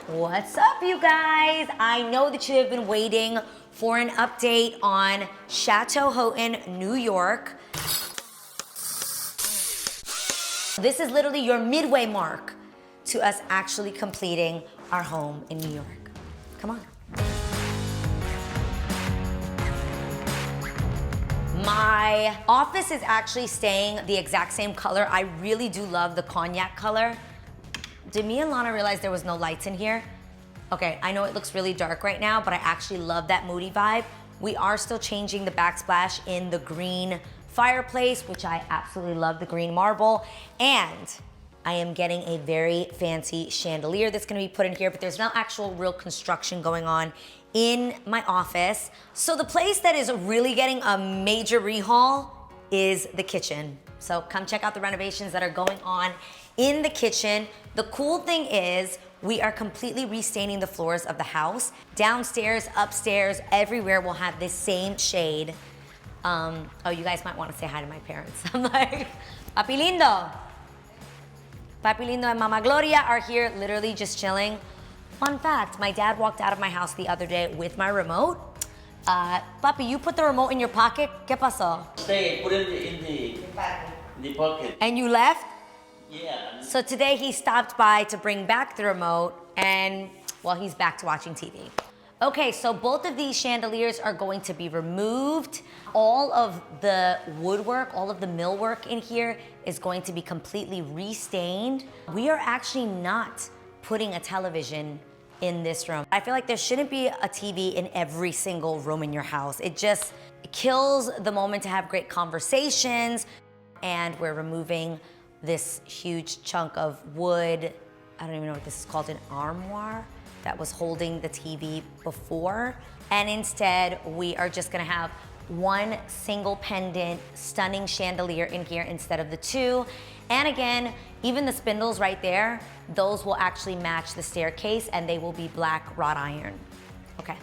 What's up, you guys? I know that you have been waiting for an update on Chateau Houghton, New York. This is literally your midway mark to us actually completing our home in New York. Come on. My office is actually staying the exact same color. I really do love the cognac color. Did me and Lana realize there was no lights in here? Okay, I know it looks really dark right now, but I actually love that moody vibe. We are still changing the backsplash in the green fireplace, which I absolutely love, the green marble. And I am getting a very fancy chandelier that's gonna be put in here, but there's no actual real construction going on in my office. So the place that is really getting a major rehaul is the kitchen. So come check out the renovations that are going on in the kitchen. The cool thing is we are completely restaining the floors of the house. Downstairs, upstairs, everywhere will have this same shade. Oh, you guys might want to say hi to my parents. I'm like, Papi Lindo. Papi Lindo and Mama Gloria are here literally just chilling. Fun fact, my dad walked out of my house the other day with my remote. Papi, you put the remote in your pocket? ¿Qué pasó? Stay, put it in the pocket. And you left? Yeah. So today he stopped by to bring back the remote and, well, he's back to watching TV. Okay, so both of these chandeliers are going to be removed. All of the woodwork, all of the millwork in here is going to be completely restained. We are actually not putting a television in this room. I feel like there shouldn't be a TV in every single room in your house. It just kills the moment to have great conversations. And we're removing this huge chunk of wood. I don't even know what this is called, an armoire that was holding the TV before. And instead, we are just gonna have one single pendant, stunning chandelier in here instead of the two. And again, even the spindles right there, those will actually match the staircase and they will be black wrought iron. Okay.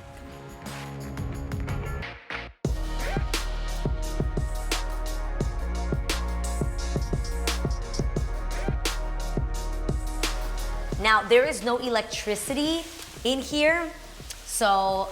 Now, there is no electricity in here, so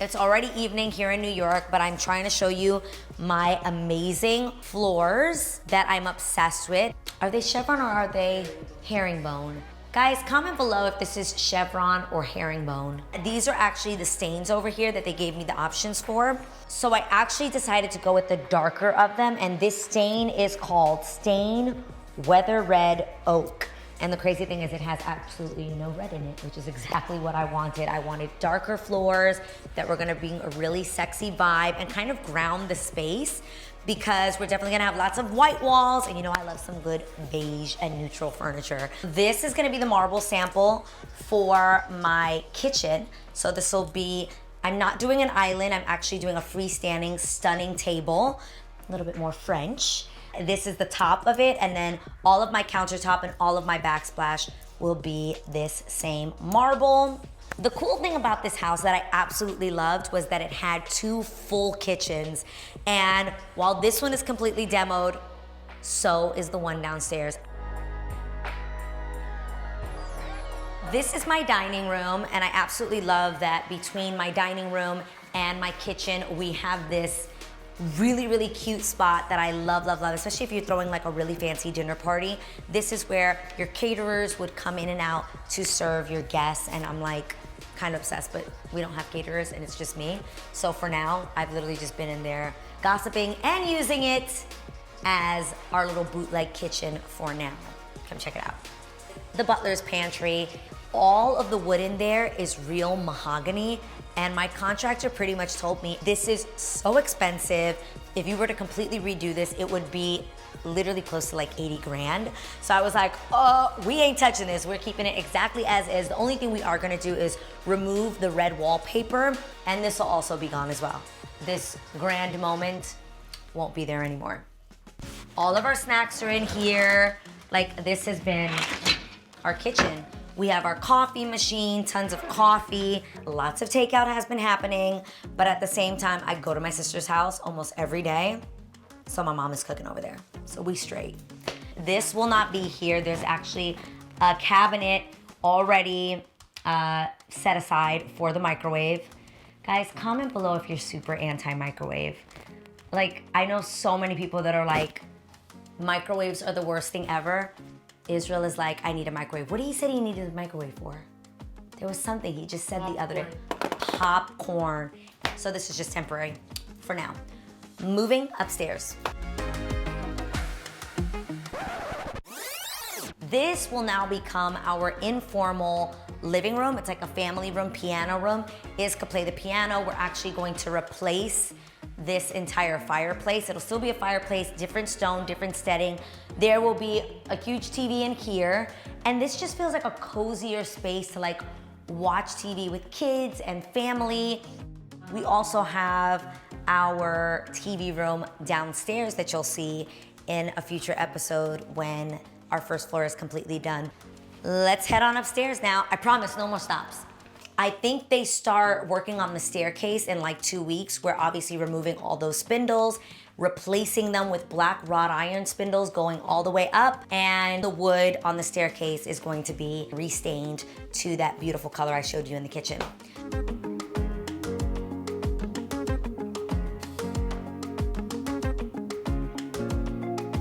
it's already evening here in New York, but I'm trying to show you my amazing floors that I'm obsessed with. Are they chevron or are they herringbone? Guys, comment below if this is chevron or herringbone. These are actually the stains over here that they gave me the options for. So I actually decided to go with the darker of them, and this stain is called Stain Weather Red Oak. And the crazy thing is it has absolutely no red in it, which is exactly what I wanted. I wanted darker floors that were gonna bring a really sexy vibe and kind of ground the space, because we're definitely gonna have lots of white walls, and you know I love some good beige and neutral furniture. This is gonna be the marble sample for my kitchen. So this will be, I'm not doing an island, I'm actually doing a freestanding, stunning table, a little bit more French. This is the top of it, and then all of my countertop and all of my backsplash will be this same marble. The cool thing about this house that I absolutely loved was that it had two full kitchens. And while this one is completely demoed, so is the one downstairs. This is my dining room, and I absolutely love that between my dining room and my kitchen, we have this really, really cute spot that I love, love, love, especially if you're throwing like a really fancy dinner party. This is where your caterers would come in and out to serve your guests, and I'm like kind of obsessed, but we don't have caterers and it's just me. So for now, I've literally just been in there gossiping and using it as our little bootleg kitchen for now. Come check it out. The butler's pantry, all of the wood in there is real mahogany. And my contractor pretty much told me this is so expensive. If you were to completely redo this, it would be literally close to like 80 grand. So I was like, oh, we ain't touching this. We're keeping it exactly as is. The only thing we are gonna do is remove the red wallpaper, and this will also be gone as well. This grand moment won't be there anymore. All of our snacks are in here. Like, this has been our kitchen. We have our coffee machine, tons of coffee, lots of takeout has been happening, but at the same time, I go to my sister's house almost every day, so my mom is cooking over there, so we straight. This will not be here. There's actually a cabinet already set aside for the microwave. Guys, comment below if you're super anti-microwave. Like, I know so many people that are like, microwaves are the worst thing ever. Israel is like, I need a microwave. What did he say he needed a microwave for? There was something he just said the other day. Popcorn. So this is just temporary for now. Moving upstairs. This will now become our informal living room. It's like a family room, piano room. Iz could play the piano. We're actually going to replace this entire fireplace. It'll still be a fireplace, different stone, different setting. There will be a huge TV in here. And this just feels like a cozier space to like watch TV with kids and family. We also have our TV room downstairs that you'll see in a future episode when our first floor is completely done. Let's head on upstairs now. I promise, no more stops. I think they start working on the staircase in like 2 weeks. We're obviously removing all those spindles, replacing them with black wrought iron spindles going all the way up, and the wood on the staircase is going to be restained to that beautiful color I showed you in the kitchen.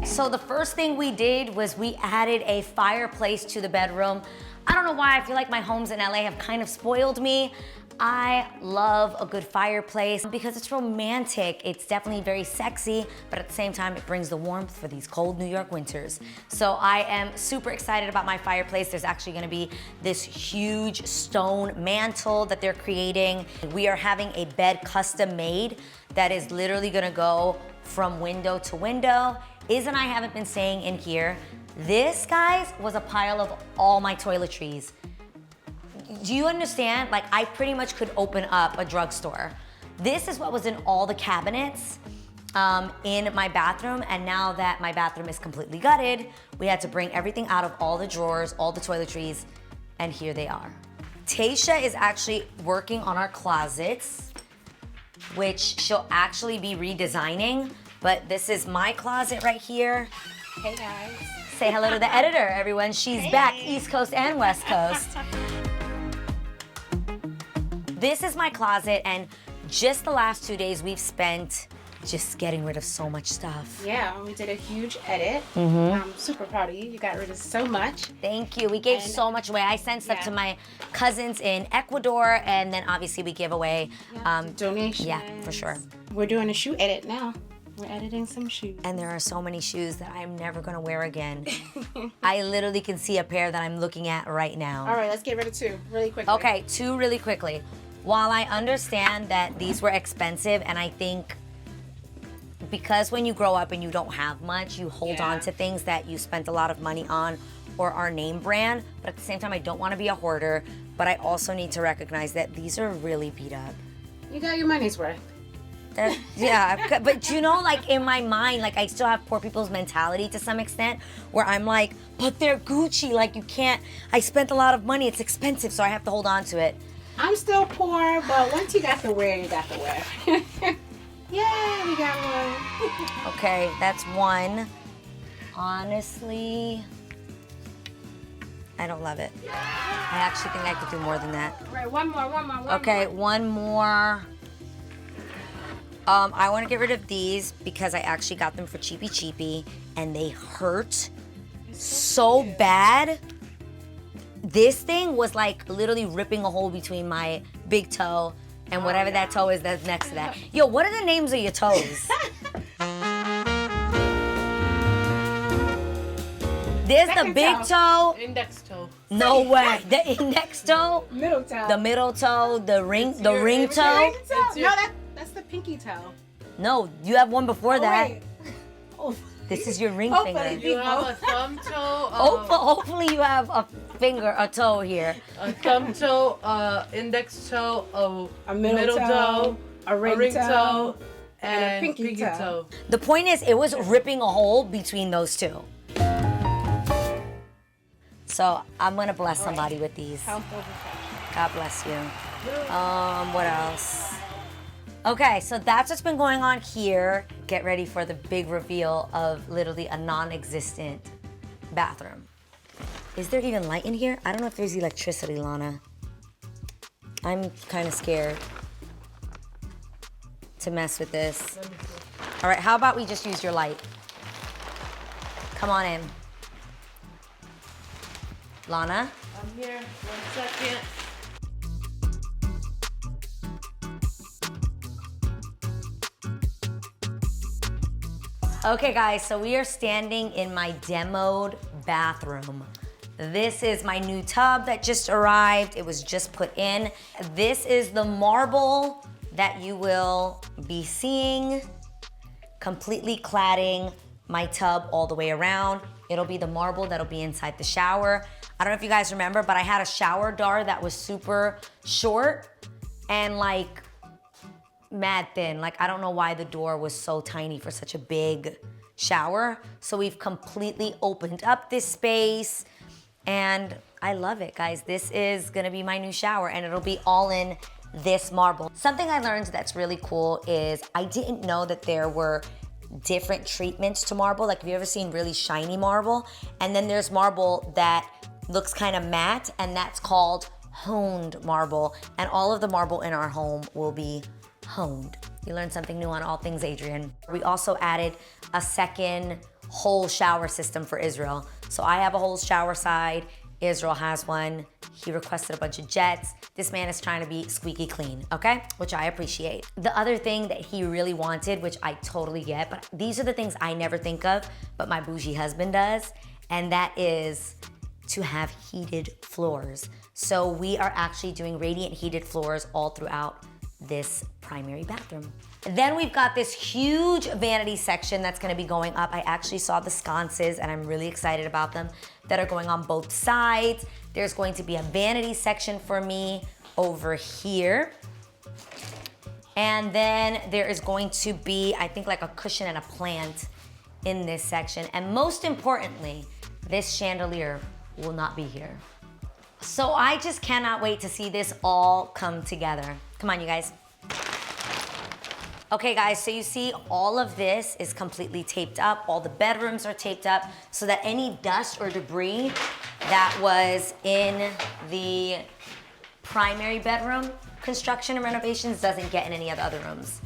So the first thing we did was we added a fireplace to the bedroom. I don't know why, I feel like my homes in LA have kind of spoiled me. I love a good fireplace because it's romantic. It's definitely very sexy, but at the same time, it brings the warmth for these cold New York winters. So I am super excited about my fireplace. There's actually gonna be this huge stone mantle that they're creating. We are having a bed custom made that is literally gonna go from window to window. Iz and I haven't been staying in here. This, guys, was a pile of all my toiletries. Do you understand? Like, I pretty much could open up a drugstore. This is what was in all the cabinets in my bathroom, and now that my bathroom is completely gutted, we had to bring everything out of all the drawers, all the toiletries, and here they are. Tasha is actually working on our closets, which she'll actually be redesigning, but this is my closet right here. Hey guys. Say hello to the editor, everyone. She's back, East Coast and West Coast. This is my closet, and just the last 2 days we've spent just getting rid of so much stuff. Yeah, we did a huge edit. I'm super proud of you. You got rid of so much. Thank you. We gave so much away. I sent stuff to my cousins in Ecuador, and then obviously we give away donations. Yeah, for sure. We're doing a shoe edit now. We're editing some shoes. And there are so many shoes that I'm never gonna wear again. I literally can see a pair that I'm looking at right now. All right, let's get rid of 2 really quickly. Okay, 2 really quickly. While I understand that these were expensive, and I think because when you grow up and you don't have much, you hold on to things that you spent a lot of money on or are name brand, but at the same time, I don't wanna be a hoarder, but I also need to recognize that these are really beat up. You got your money's worth. Yeah, but you know, like in my mind, like I still have poor people's mentality to some extent, where I'm like, but they're Gucci, like you can't, I spent a lot of money, it's expensive, so I have to hold on to it. I'm still poor, but once you got the wear, you got the wear. Yeah, we got one. Okay, that's 1. Honestly, I don't love it. I actually think I could do more than that. Right, one more. Okay, one more. I want to get rid of these because I actually got them for cheapy, and they hurt so bad. This thing was like literally ripping a hole between my big toe and whatever that toe is that's next to that. Yo, what are the names of your toes? There's the big toe. Index toe. No way. The index toe. Middle toe. The middle toe. The ring toe. No, that's the pinky toe. No, you have one before that. Wait. Oh. This is your ring Hopefully. finger. You have a thumb toe. Hopefully you have a toe here. A thumb toe, index toe, A middle toe, a ring toe, and a pinky toe. The point is, it was ripping a hole between those 2. So I'm gonna bless somebody with these. God bless you. What else? Okay, so that's what's been going on here. Get ready for the big reveal of literally a non-existent bathroom. Is there even light in here? I don't know if there's electricity, Lana. I'm kind of scared to mess with this. All right, how about we just use your light? Come on in. Lana? I'm here. 1 second. Okay guys, so we are standing in my demoed bathroom. This is my new tub that just arrived. It was just put in. This is the marble that you will be seeing, completely cladding my tub all the way around. It'll be the marble that'll be inside the shower. I don't know if you guys remember, but I had a shower door that was super short and like mad thin. Like, I don't know why the door was so tiny for such a big shower. So we've completely opened up this space and I love it, guys. This is gonna be my new shower and it'll be all in this marble. Something I learned that's really cool is I didn't know that there were different treatments to marble. Like, have you ever seen really shiny marble? And then there's marble that looks kind of matte, and that's called honed marble. And all of the marble in our home will be honed. You learn something new on All Things Adrienne. We also added a second whole shower system for Israel. So I have a whole shower side, Israel has one. He requested a bunch of jets. This man is trying to be squeaky clean, okay? Which I appreciate. The other thing that he really wanted, which I totally get, but these are the things I never think of, but my bougie husband does, and that is to have heated floors. So we are actually doing radiant heated floors all throughout this primary bathroom. Then we've got this huge vanity section that's gonna be going up. I actually saw the sconces and I'm really excited about them that are going on both sides. There's going to be a vanity section for me over here. And then there is going to be, I think, like a cushion and a plant in this section. And most importantly, this chandelier will not be here. So I just cannot wait to see this all come together. Come on, you guys. Okay guys, so you see all of this is completely taped up. All the bedrooms are taped up so that any dust or debris that was in the primary bedroom construction and renovations doesn't get in any of the other rooms.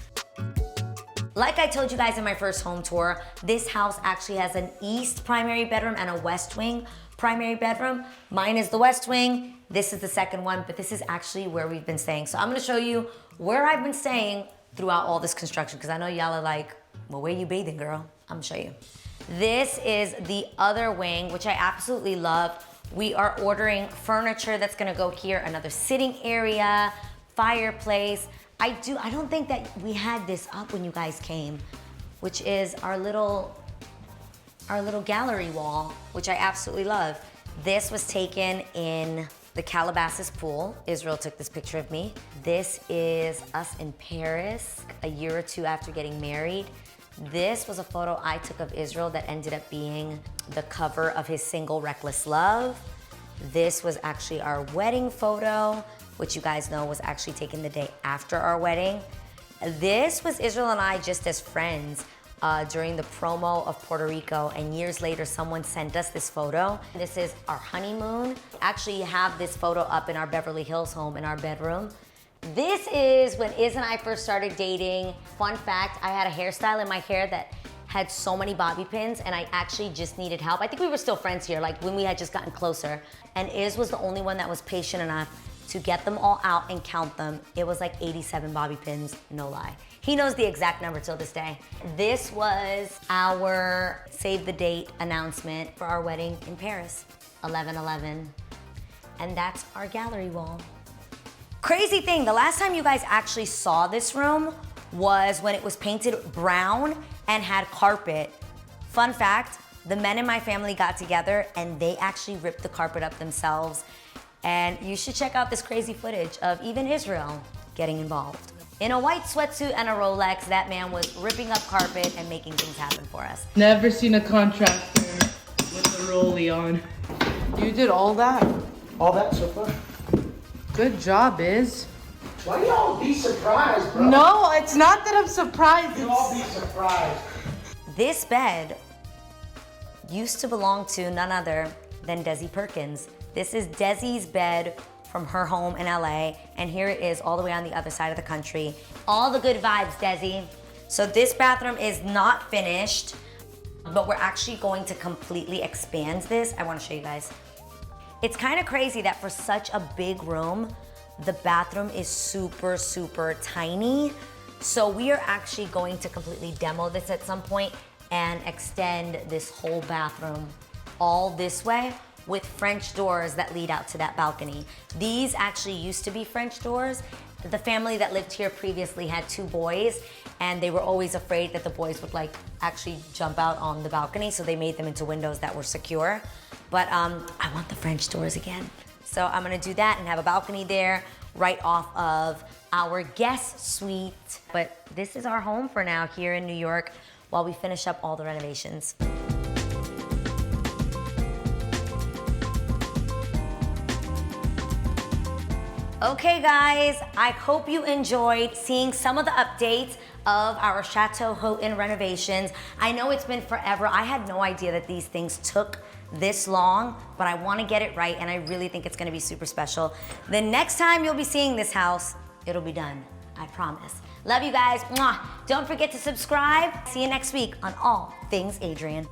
Like I told you guys in my first home tour, this house actually has an east primary bedroom and a west wing primary bedroom. Mine is the west wing, this is the second one, but this is actually where we've been staying. So I'm gonna show you where I've been staying throughout all this construction, because I know y'all are like, well, where you bathing, girl? I'm gonna show you. This is the other wing, which I absolutely love. We are ordering furniture that's gonna go here, another sitting area, fireplace. I don't think that we had this up when you guys came, which is our little gallery wall, which I absolutely love. This was taken in the Calabasas pool. Israel took this picture of me. This is us in Paris a year or two after getting married. This was a photo I took of Israel that ended up being the cover of his single Reckless Love. This was actually our wedding photo, which you guys know was actually taken the day after our wedding. This was Israel and I just as friends during the promo of Puerto Rico, and years later someone sent us this photo. This is our honeymoon. Actually have this photo up in our Beverly Hills home in our bedroom. This is when Iz and I first started dating. Fun fact, I had a hairstyle in my hair that had so many bobby pins and I actually just needed help. I think we were still friends here, like when we had just gotten closer. And Iz was the only one that was patient enough to get them all out and count them. It was like 87 bobby pins, no lie. He knows the exact number till this day. This was our save the date announcement for our wedding in Paris, 11/11. And that's our gallery wall. Crazy thing, the last time you guys actually saw this room was when it was painted brown and had carpet. Fun fact, the men in my family got together and they actually ripped the carpet up themselves. And you should check out this crazy footage of even Israel getting involved. In a white sweatsuit and a Rolex, that man was ripping up carpet and making things happen for us. Never seen a contractor with a rollie on. You did all that? All that so far. Good job, Iz. Why y'all be surprised, bro? No, it's not that I'm surprised. You all be surprised. This bed used to belong to none other than Desi Perkins. This is Desi's bed from her home in LA, and here it is all the way on the other side of the country. All the good vibes, Desi. So this bathroom is not finished, but we're actually going to completely expand this. I wanna show you guys. It's kind of crazy that for such a big room, the bathroom is super, super tiny. So we are actually going to completely demo this at some point and extend this whole bathroom all this way with French doors that lead out to that balcony. These actually used to be French doors. The family that lived here previously had 2 boys, and they were always afraid that the boys would like actually jump out on the balcony, so they made them into windows that were secure. But I want the French doors again. So I'm gonna do that and have a balcony there right off of our guest suite. But this is our home for now here in New York while we finish up all the renovations. Okay guys, I hope you enjoyed seeing some of the updates of our Chateau Houghton renovations. I know it's been forever. I had no idea that these things took this long, but I want to get it right, and I really think it's going to be super special. The next time you'll be seeing this house, it'll be done. I promise. Love you guys. Mwah. Don't forget to subscribe. See you next week on All Things Adrienne.